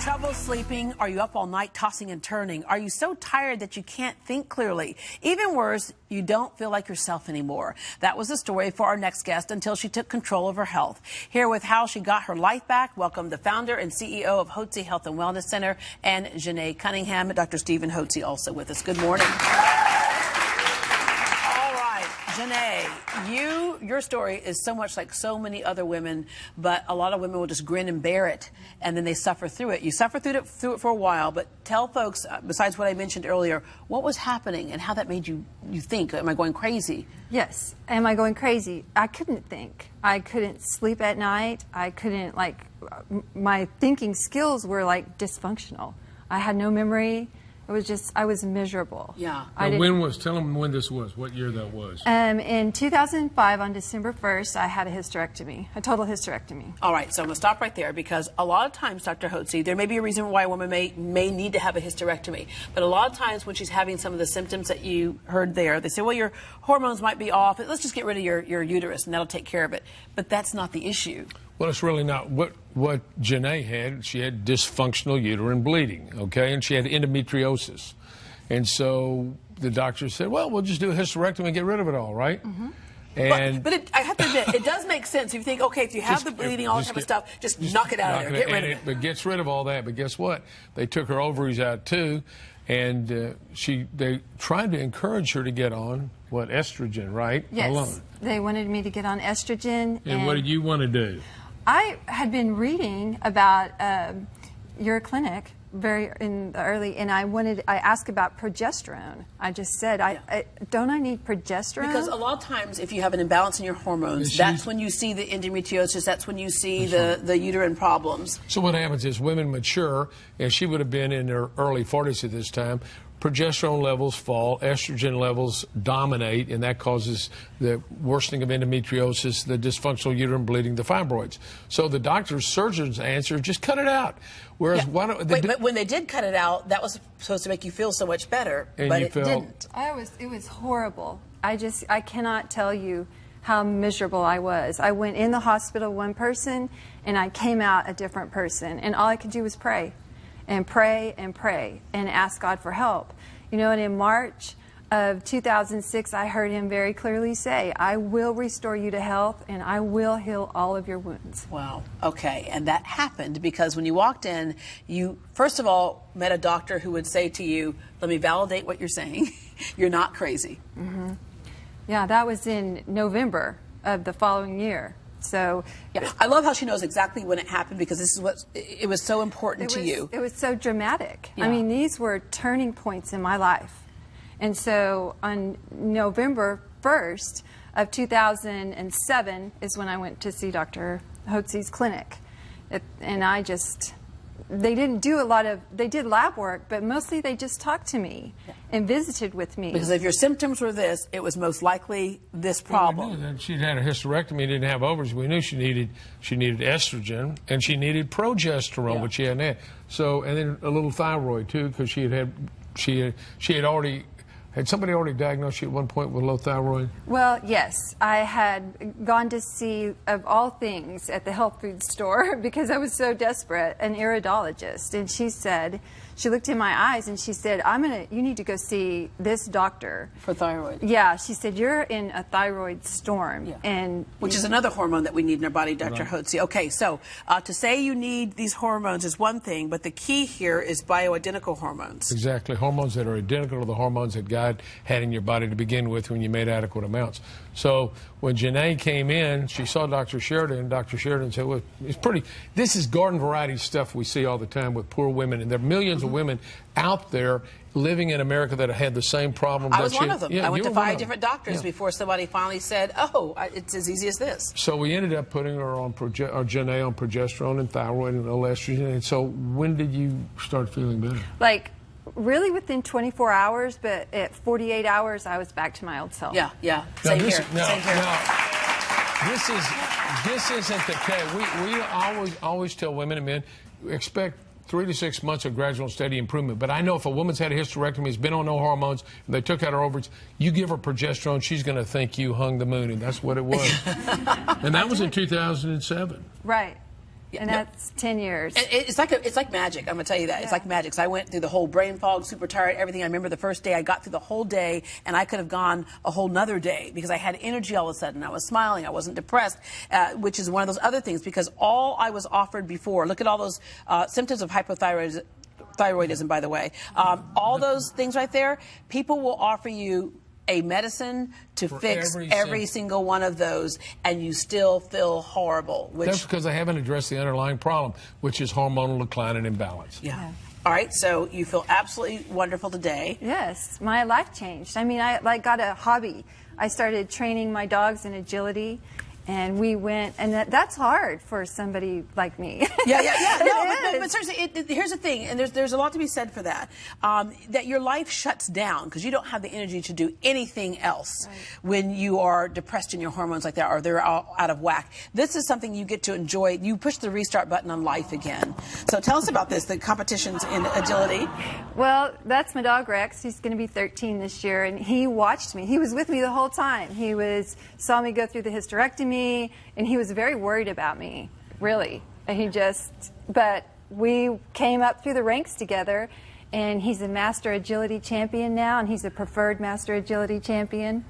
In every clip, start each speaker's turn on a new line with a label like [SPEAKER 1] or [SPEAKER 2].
[SPEAKER 1] Trouble sleeping? Are you up all night tossing and turning? Are you so tired that you can't think clearly? Even worse, you don't feel like yourself anymore. That was the story for our next guest until she took control of her health. Here with how she got her life back, welcome the founder and CEO of Hotze Health and Wellness Center and Janae Cunningham. Dr. Stephen Hotze also with us. Good morning. Janae, your story is so much like so many other women, but a lot of women will just grin and bear it, and then they suffer through it. You suffer through it for a while, but tell folks, besides what I mentioned earlier, what was happening and how that made you think, am I going crazy?
[SPEAKER 2] Yes, am I going crazy? I couldn't think. I couldn't sleep at night. I couldn't, my thinking skills were dysfunctional. I had no memory. It was just, I was miserable.
[SPEAKER 1] Yeah.
[SPEAKER 3] Tell them when this was, what year that was.
[SPEAKER 2] In 2005, on December 1st, I had a hysterectomy, a total hysterectomy.
[SPEAKER 1] All right, so I'm going to stop right there because a lot of times, Dr. Hotze, there may be a reason why a woman may need to have a hysterectomy, but a lot of times when she's having some of the symptoms that you heard there, they say, well, your hormones might be off. Let's just get rid of your uterus and that'll take care of it. But that's not the issue.
[SPEAKER 3] Well, it's really not. What Janae had, she had dysfunctional uterine bleeding, okay, and she had endometriosis. And so the doctor said, well, we'll just do a hysterectomy and get rid of it all, right? Mm-hmm. And
[SPEAKER 1] but I have to admit, it does make sense. If you think, okay, if you have the bleeding, all that type of stuff, just knock it out of there, get rid of it.
[SPEAKER 3] But gets rid of all that. But guess what? They took her ovaries out, too, and they tried to encourage her to get on, estrogen, right?
[SPEAKER 2] Yes.
[SPEAKER 3] Alone.
[SPEAKER 2] They wanted me to get on estrogen.
[SPEAKER 3] And what did you want to do?
[SPEAKER 2] I had been reading about your clinic and I asked about progesterone. I just said, don't I need progesterone?
[SPEAKER 1] Because a lot of times, if you have an imbalance in your hormones, that's when you see the endometriosis, that's when you see the uterine problems.
[SPEAKER 3] So what happens is women mature, and she would have been in her early 40s at this time. Progesterone levels fall, estrogen levels dominate, and that causes the worsening of endometriosis, the dysfunctional uterine bleeding, the fibroids. So the doctor's, surgeon's answer, just cut it out. Whereas
[SPEAKER 1] but when they did cut it out, that was supposed to make you feel so much better, but it didn't.
[SPEAKER 2] It was horrible. I cannot tell you how miserable I was. I went in the hospital one person, and I came out a different person, and all I could do was pray. And pray and pray and ask God for help. You know, and in March of 2006, I heard him very clearly say, I will restore you to health and I will heal all of your wounds.
[SPEAKER 1] Wow. Okay. And that happened because when you walked in, you, first of all, met a doctor who would say to you, let me validate what you're saying. You're not crazy.
[SPEAKER 2] Mm-hmm. Yeah, that was in November of the following year. So,
[SPEAKER 1] yeah, I love how she knows exactly when it happened because this is what it was so important to you.
[SPEAKER 2] It was so dramatic.
[SPEAKER 1] Yeah.
[SPEAKER 2] I mean, these were turning points in my life. And so on November 1st of 2007 is when I went to see Dr. Hotze's clinic. They didn't do they did lab work, but mostly they just talked to me and visited with me.
[SPEAKER 1] Because if your symptoms were this, it was most likely this problem.
[SPEAKER 3] Well, we knew that she'd had a hysterectomy, didn't have ovaries. We knew she needed estrogen and she needed progesterone, which she hadn't had. So, and then a little thyroid too, because she had somebody already diagnosed you at one point with low thyroid?
[SPEAKER 2] Well, yes. I had gone to see, of all things, at the health food store because I was so desperate, an iridologist. And she looked in my eyes and she said, you need to go see this doctor.
[SPEAKER 1] For thyroid?
[SPEAKER 2] Yeah. She said, you're in a thyroid storm.
[SPEAKER 1] Yeah. Which is another hormone that we need in our body, Dr. Hotze. Okay, so to say you need these hormones is one thing, but the key here is bioidentical hormones.
[SPEAKER 3] Exactly. Hormones that are identical to the hormones that God had in your body to begin with when you made adequate amounts. So when Janae came in, she saw Dr. Sheridan, and Dr. Sheridan said, well, this is garden variety stuff we see all the time with poor women, and there are millions of women out there living in America that have had the same problem.
[SPEAKER 1] I was one of them. I went to 5 different doctors before somebody finally said, oh, it's as easy as this.
[SPEAKER 3] So we ended up putting her on Janae on progesterone and thyroid and estrogen. And so when did you start feeling better?
[SPEAKER 2] Really within 24 hours, but at 48 hours, I was back to my old self.
[SPEAKER 1] Yeah. Same here. Same here.
[SPEAKER 3] This isn't the case. We always tell women and men, expect 3 to 6 months of gradual and steady improvement. But I know if a woman's had a hysterectomy, has been on no hormones, and they took out her ovaries, you give her progesterone, she's going to think you hung the moon, and that's what it was. And that was in 2007.
[SPEAKER 2] Right. And that's 10 years.
[SPEAKER 1] It's like magic. I'm gonna tell you that. It's like magic. So I went through the whole brain fog, super tired, everything. I remember the first day I got through the whole day, and I could have gone a whole nother day because I had energy all of a sudden. I was smiling. I wasn't depressed, which is one of those other things, because all I was offered before. Look at all those symptoms of hypothyroidism, by the way. All those things right there. People will offer you a medicine to fix every single one of those, and you still feel horrible.
[SPEAKER 3] That's because they haven't addressed the underlying problem, which is hormonal decline and imbalance.
[SPEAKER 1] Yeah. All right, so you feel absolutely wonderful today.
[SPEAKER 2] Yes, my life changed. I mean, I got a hobby. I started training my dogs in agility. And we went, and that's hard for somebody like me.
[SPEAKER 1] Yeah. No, but seriously, here's the thing, and there's a lot to be said for that. That your life shuts down because you don't have the energy to do anything else when you are depressed in your hormones like that, or they're out of whack. This is something you get to enjoy. You push the restart button on life again. So tell us about this, the competitions in agility.
[SPEAKER 2] Well, that's my dog Rex. He's going to be 13 this year, and he watched me. He was with me the whole time. He saw me go through the hysterectomy. And he was very worried about me, really. But we came up through the ranks together, and he's a master agility champion now, and he's a preferred master agility champion.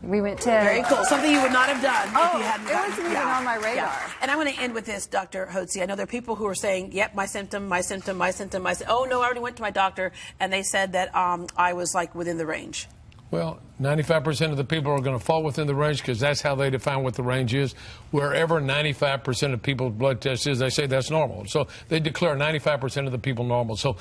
[SPEAKER 2] We went to...
[SPEAKER 1] Very cool. Something you would not have done if you hadn't
[SPEAKER 2] it wasn't even on my radar.
[SPEAKER 1] Yeah. And I want to end with this, Dr. Hotze. I know there are people who are saying, yep, my symptom. Oh, no, I already went to my doctor, and they said that I was, like, within the range.
[SPEAKER 3] Well, 95% of the people are going to fall within the range because that's how they define what the range is. Wherever 95% of people's blood test is, they say that's normal. So they declare 95% of the people normal. So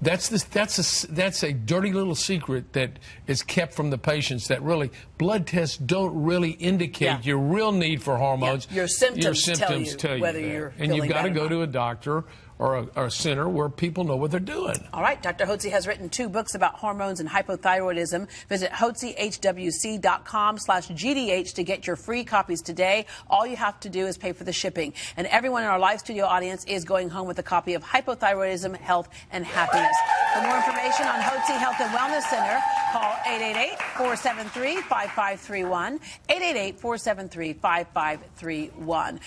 [SPEAKER 3] that's a dirty little secret that is kept from the patients, that really blood tests don't really indicate your real need for hormones.
[SPEAKER 1] Your symptoms tell you whether you're feeling
[SPEAKER 3] and you've got to go
[SPEAKER 1] not.
[SPEAKER 3] to a doctor or a center where people know what they're doing.
[SPEAKER 1] All right, Dr. Hotze has written 2 books about hormones and hypothyroidism. Visit hotzehwc.com/GDH to get your free copies today. All you have to do is pay for the shipping. And everyone in our live studio audience is going home with a copy of Hypothyroidism, Health, and Happiness. For more information on Hotze Health and Wellness Center, call 888-473-5531, 888-473-5531.